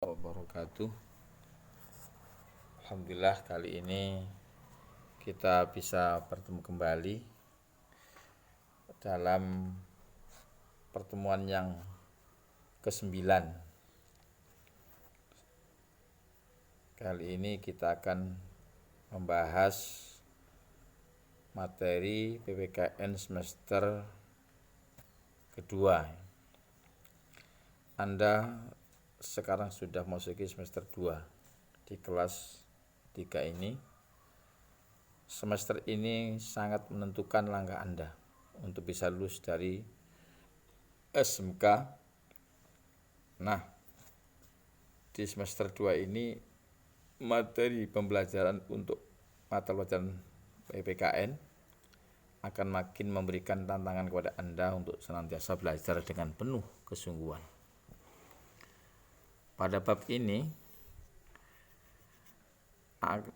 Wabarakatuh. Alhamdulillah kali ini kita bisa bertemu kembali dalam pertemuan yang ke-9. Kali ini kita akan membahas materi PPKN semester kedua. Anda sekarang sudah memasuki semester 2 di kelas 3 ini. Semester ini sangat menentukan langkah Anda untuk bisa lulus dari SMK. Nah, di semester 2 ini materi pembelajaran untuk mata pelajaran PPKN akan makin memberikan tantangan kepada Anda untuk senantiasa belajar dengan penuh kesungguhan. Pada bab ini,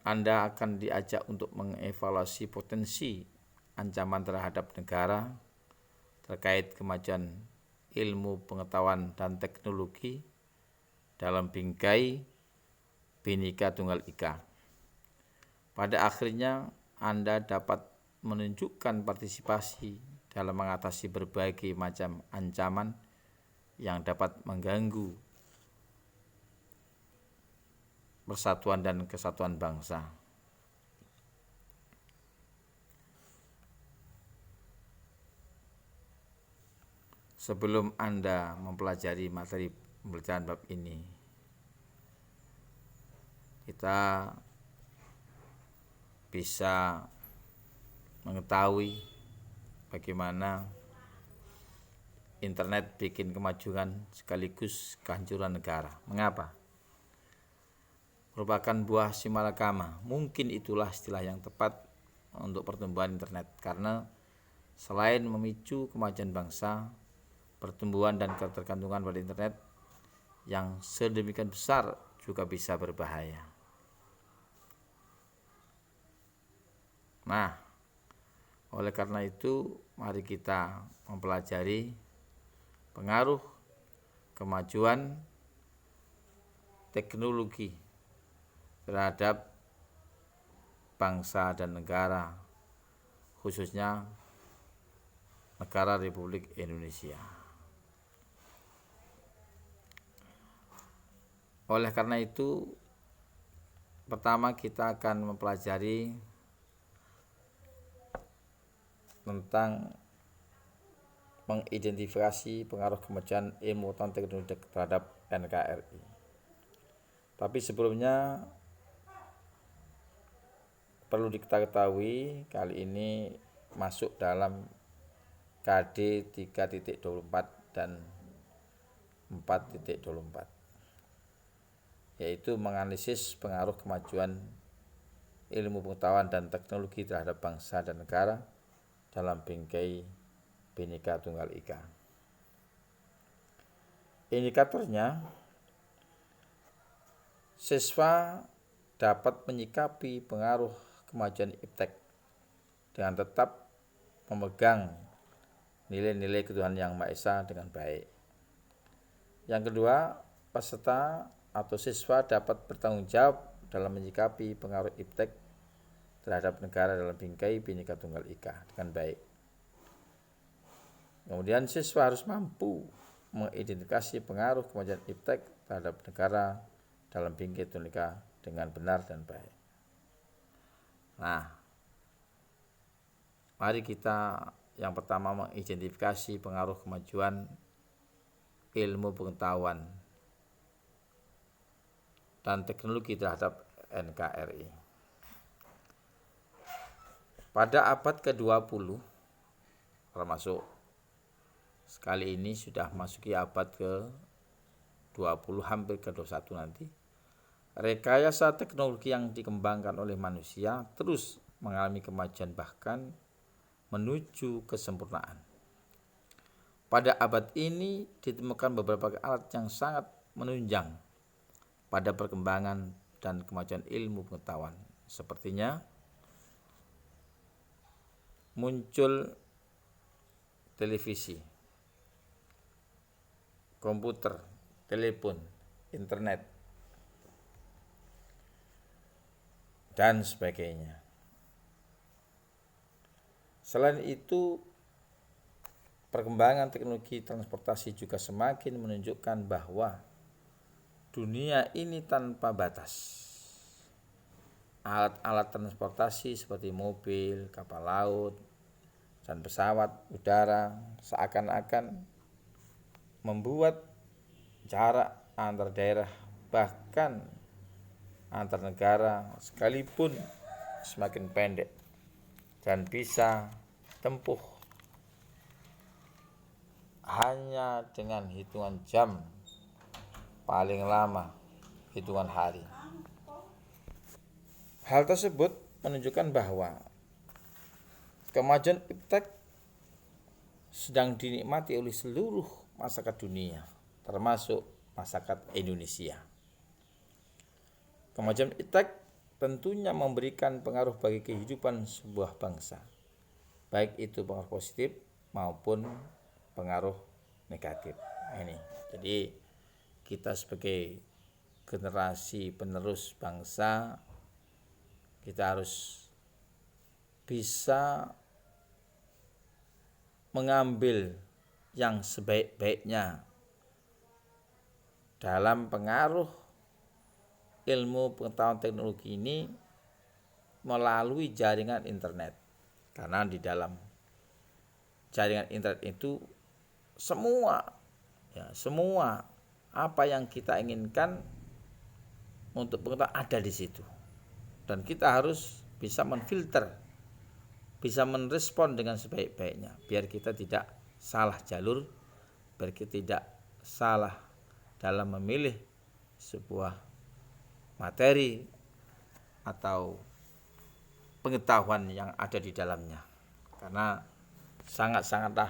Anda akan diajak untuk mengevaluasi potensi ancaman terhadap negara terkait kemajuan ilmu pengetahuan dan teknologi dalam bingkai Bhinneka Tunggal Ika. Pada akhirnya, Anda dapat menunjukkan partisipasi dalam mengatasi berbagai macam ancaman yang dapat mengganggu persatuan dan kesatuan bangsa. Sebelum Anda mempelajari materi pembelajaran bab ini, kita bisa mengetahui bagaimana internet bikin kemajuan sekaligus kehancuran negara. Mengapa? Merupakan buah simalakama. Mungkin itulah istilah yang tepat untuk pertumbuhan internet, karena selain memicu kemajuan bangsa, pertumbuhan dan ketergantungan pada internet yang sedemikian besar juga bisa berbahaya. Nah, oleh karena itu mari kita mempelajari pengaruh kemajuan teknologi terhadap bangsa dan negara, khususnya negara Republik Indonesia. Oleh karena itu, pertama kita akan mempelajari tentang mengidentifikasi pengaruh kemajuan ilmu dan teknologi terhadap NKRI. Tapi sebelumnya perlu diketahui kali ini masuk dalam KD 3.24 dan 4.24, yaitu menganalisis pengaruh kemajuan ilmu pengetahuan dan teknologi terhadap bangsa dan negara dalam bingkai Bhinneka Tunggal Ika. Indikatornya, siswa dapat menyikapi pengaruh kemajuan iptek dengan tetap memegang nilai-nilai ketuhanan yang Maha Esa dengan baik. Yang kedua, peserta atau siswa dapat bertanggung jawab dalam menyikapi pengaruh iptek terhadap negara dalam bingkai Bhinneka Tunggal Ika dengan baik. Kemudian siswa harus mampu mengidentifikasi pengaruh kemajuan iptek terhadap negara dalam bingkai Tunggal Ika dengan benar dan baik. Nah, mari kita yang pertama mengidentifikasi pengaruh kemajuan ilmu pengetahuan dan teknologi terhadap NKRI. Pada abad ke-20, termasuk sekali ini sudah masuki abad ke-20, hampir ke-21 nanti, rekayasa teknologi yang dikembangkan oleh manusia terus mengalami kemajuan bahkan menuju kesempurnaan. Pada abad ini ditemukan beberapa alat yang sangat menunjang pada perkembangan dan kemajuan ilmu pengetahuan. Sepertinya muncul televisi, komputer, telepon, internet, dan sebagainya. Selain itu, perkembangan teknologi transportasi juga semakin menunjukkan bahwa dunia ini tanpa batas. Alat-alat transportasi seperti mobil, kapal laut, dan pesawat udara seakan-akan membuat jarak antar daerah bahkan antar negara sekalipun semakin pendek dan bisa tempuh hanya dengan hitungan jam, paling lama hitungan hari. Hal tersebut menunjukkan bahwa kemajuan iptek sedang dinikmati oleh seluruh masyarakat dunia, termasuk masyarakat Indonesia. Kemajuan iptek tentunya memberikan pengaruh bagi kehidupan sebuah bangsa, baik itu pengaruh positif maupun pengaruh negatif. Ini, jadi kita sebagai generasi penerus bangsa, kita harus bisa mengambil yang sebaik-baiknya dalam pengaruh ilmu pengetahuan teknologi ini melalui jaringan internet. Karena di dalam jaringan internet itu semua apa yang kita inginkan untuk pengetahuan ada di situ. Dan kita harus bisa menfilter, bisa merespon dengan sebaik-baiknya, biar kita tidak salah jalur, biar kita tidak salah dalam memilih sebuah materi atau pengetahuan yang ada di dalamnya. Karena sangat-sangatlah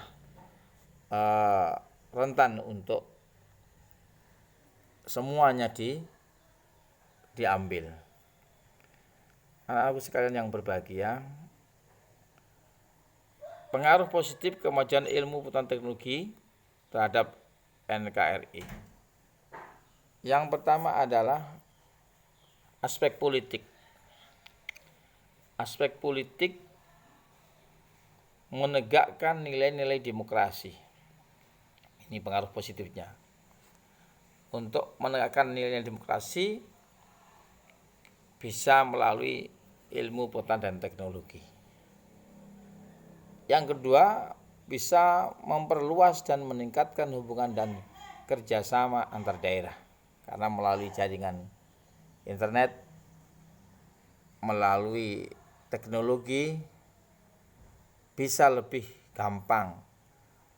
rentan untuk semuanya diambil. Anak-anakku sekalian yang berbahagia, pengaruh positif kemajuan ilmu pengetahuan teknologi terhadap NKRI. Yang pertama adalah aspek politik. Aspek politik menegakkan nilai-nilai demokrasi. Ini pengaruh positifnya. Untuk menegakkan nilai-nilai demokrasi bisa melalui ilmu pengetahuan dan teknologi. Yang kedua, bisa memperluas dan meningkatkan hubungan dan kerjasama antar daerah. Karena melalui jaringan internet, melalui teknologi, bisa lebih gampang,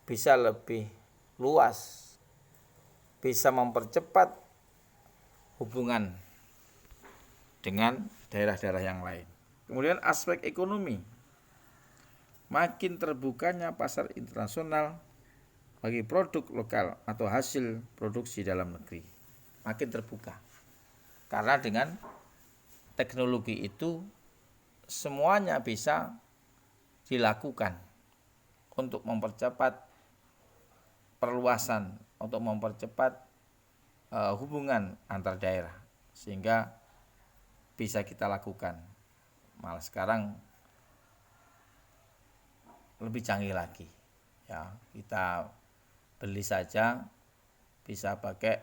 bisa lebih luas, bisa mempercepat hubungan dengan daerah-daerah yang lain. Kemudian aspek ekonomi, makin terbukanya pasar internasional bagi produk lokal atau hasil produksi dalam negeri, makin terbuka. Karena dengan teknologi itu semuanya bisa dilakukan untuk mempercepat perluasan, untuk mempercepat hubungan antar daerah, sehingga bisa kita lakukan. Malah sekarang lebih canggih lagi, ya, kita beli saja bisa pakai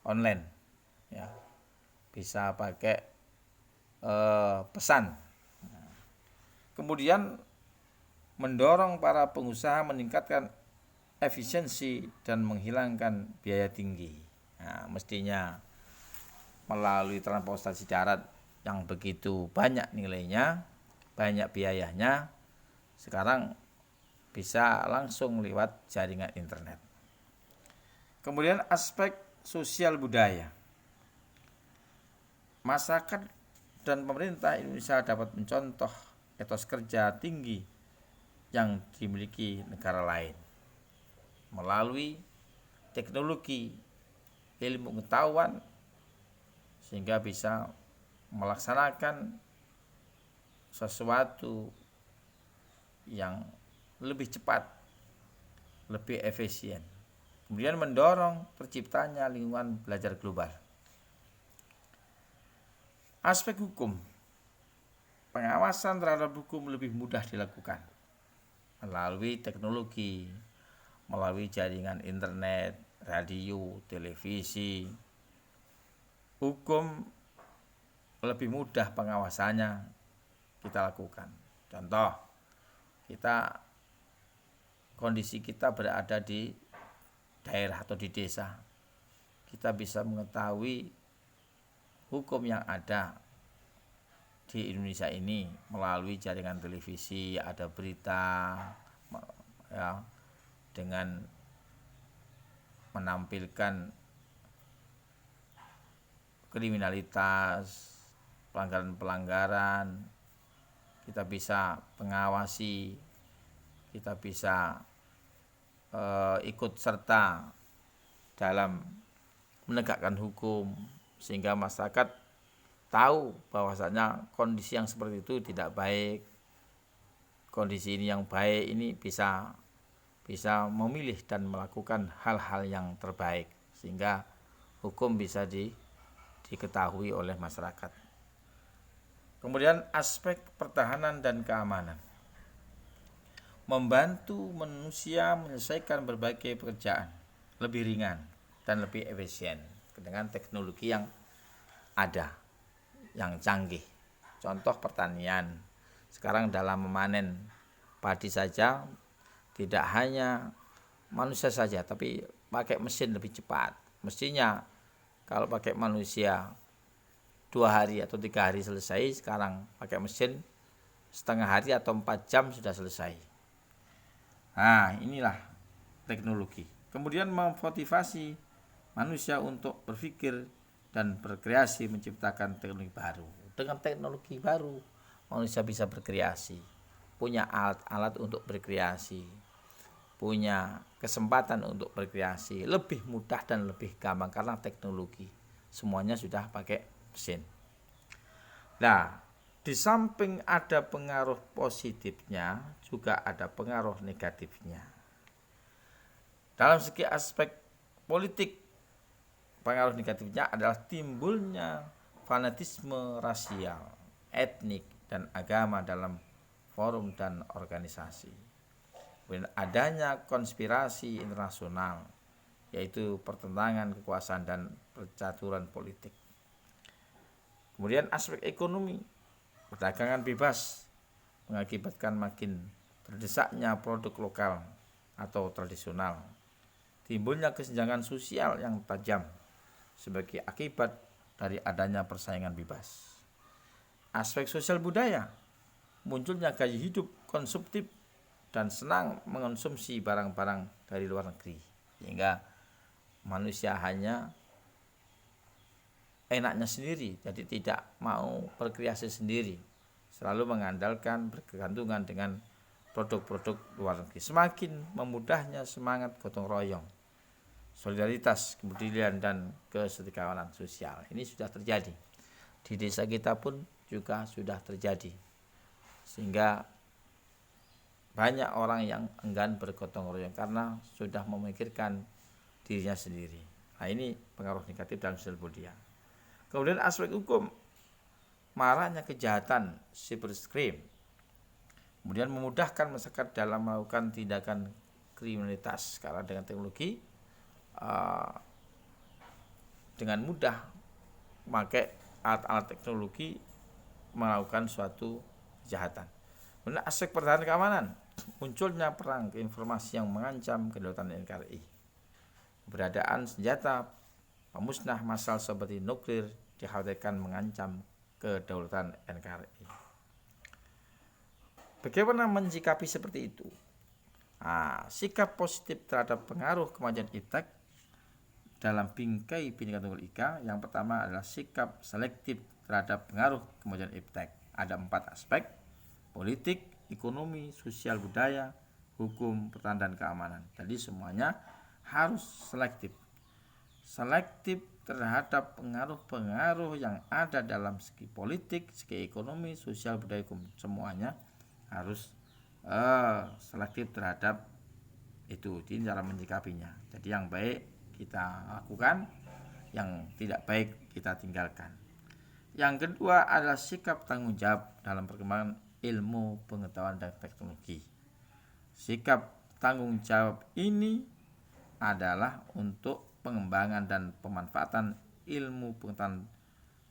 online, ya, bisa pakai pesan. Kemudian mendorong para pengusaha meningkatkan efisiensi dan menghilangkan biaya tinggi. Nah, mestinya melalui transportasi darat yang begitu banyak nilainya, banyak biayanya, sekarang bisa langsung lewat jaringan internet. Kemudian aspek sosial budaya. Masyarakat dan pemerintah Indonesia dapat mencontoh etos kerja tinggi yang dimiliki negara lain melalui teknologi ilmu pengetahuan, sehingga bisa melaksanakan sesuatu yang lebih cepat, lebih efisien. Kemudian mendorong terciptanya lingkungan belajar global. Aspek hukum, pengawasan terhadap hukum lebih mudah dilakukan melalui teknologi, melalui jaringan internet, radio, televisi. Hukum lebih mudah pengawasannya kita lakukan. Contoh, kondisi kita berada di daerah atau di desa. Kita bisa mengetahui hukum yang ada di Indonesia ini melalui jaringan televisi, ada berita ya, dengan menampilkan kriminalitas, pelanggaran-pelanggaran, kita bisa mengawasi, kita bisa ikut serta dalam menegakkan hukum sehingga masyarakat tahu bahwasanya kondisi yang seperti itu tidak baik. Kondisi ini yang baik ini bisa memilih dan melakukan hal-hal yang terbaik sehingga hukum bisa diketahui oleh masyarakat. Kemudian aspek pertahanan dan keamanan. Membantu manusia menyelesaikan berbagai pekerjaan lebih ringan dan lebih efisien dengan teknologi yang ada, yang canggih. Contoh pertanian. Sekarang dalam memanen padi saja tidak hanya manusia saja, tapi pakai mesin lebih cepat. Mestinya kalau pakai manusia 2 hari atau 3 hari selesai, sekarang pakai mesin setengah hari atau 4 jam sudah selesai. Nah, inilah teknologi. Kemudian memotivasi manusia untuk berpikir dan berkreasi menciptakan teknologi baru. Dengan teknologi baru, manusia bisa berkreasi, punya alat-alat untuk berkreasi, punya kesempatan untuk berkreasi, lebih mudah dan lebih gampang karena teknologi. Semuanya sudah pakai mesin. Nah, di samping ada pengaruh positifnya, juga ada pengaruh negatifnya. Dalam segi aspek politik, pengaruh negatifnya adalah timbulnya fanatisme rasial, etnik, dan agama dalam forum dan organisasi. Kemudian adanya konspirasi internasional, yaitu pertentangan kekuasaan dan percaturan politik. Kemudian aspek ekonomi, perdagangan bebas mengakibatkan makin terdesaknya produk lokal atau tradisional. Timbulnya kesenjangan sosial yang tajam sebagai akibat dari adanya persaingan bebas. Aspek sosial budaya, munculnya gaya hidup konsumtif dan senang mengonsumsi barang-barang dari luar negeri. Sehingga manusia hanya enaknya sendiri, jadi tidak mau berkreasi sendiri, selalu mengandalkan bergantungan dengan produk-produk luar negeri. Semakin memudahnya semangat gotong royong, solidaritas, kepedulian, dan kesetikawanan sosial. Ini sudah terjadi di desa kita pun juga sudah terjadi, sehingga banyak orang yang enggan bergotong royong karena sudah memikirkan dirinya sendiri. Nah, ini pengaruh negatif dalam sosial budaya. Kemudian aspek hukum, maraknya kejahatan cybercrime, kemudian memudahkan masyarakat dalam melakukan tindakan kriminalitas karena dengan teknologi dengan mudah memakai alat-alat teknologi melakukan suatu kejahatan. Kemudian aspek pertahanan keamanan, munculnya perang informasi yang mengancam kedaulatan NKRI. Keberadaan senjata pemusnah massal seperti nuklir dikhawatirkan mengancam kedaulatan NKRI. Bagaimana mensikapi seperti itu? Sikap positif terhadap pengaruh kemajuan iptek dalam bingkai Bhinneka Tunggal Ika, yang pertama adalah sikap selektif terhadap pengaruh kemajuan iptek. Ada 4 aspek: politik, ekonomi, sosial budaya, hukum, pertahanan, dan keamanan. Jadi semuanya harus selektif. Selektif terhadap pengaruh-pengaruh yang ada dalam segi politik, segi ekonomi, sosial, budaya, hukum. Semuanya harus selektif terhadap itu. Ini cara menyikapinya. Jadi yang baik kita lakukan, yang tidak baik kita tinggalkan. Yang kedua adalah sikap tanggung jawab dalam perkembangan ilmu, pengetahuan, dan teknologi. Sikap tanggung jawab ini adalah untuk pengembangan dan pemanfaatan ilmu, pengetahuan,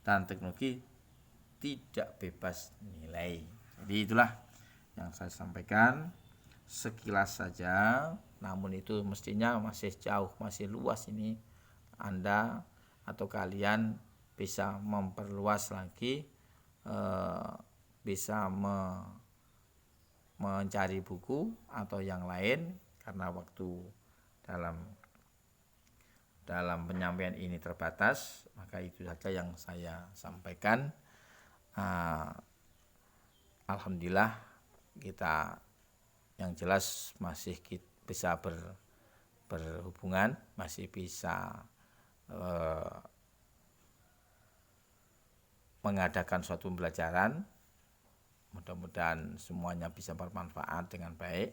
dan teknologi tidak bebas nilai. Jadi itulah yang saya sampaikan sekilas saja, namun itu mestinya masih jauh, masih luas ini. Anda atau kalian bisa memperluas lagi, bisa mencari buku atau yang lain, karena waktu dalam penyampaian ini terbatas, maka itu saja yang saya sampaikan. Alhamdulillah kita yang jelas masih bisa berhubungan, masih bisa mengadakan suatu pembelajaran. Mudah-mudahan semuanya bisa bermanfaat dengan baik.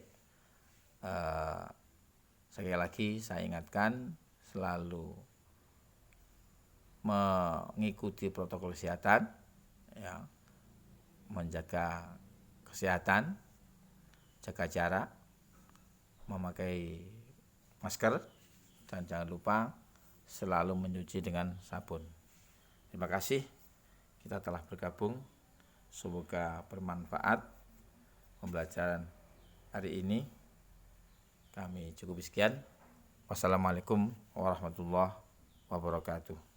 Sekali lagi saya ingatkan, selalu mengikuti protokol kesehatan, ya, menjaga kesehatan, jaga jarak, memakai masker, dan jangan lupa selalu mencuci dengan sabun. Terima kasih kita telah bergabung. Semoga bermanfaat pembelajaran hari ini. Kami cukup sekian. Wassalamualaikum warahmatullahi wabarakatuh.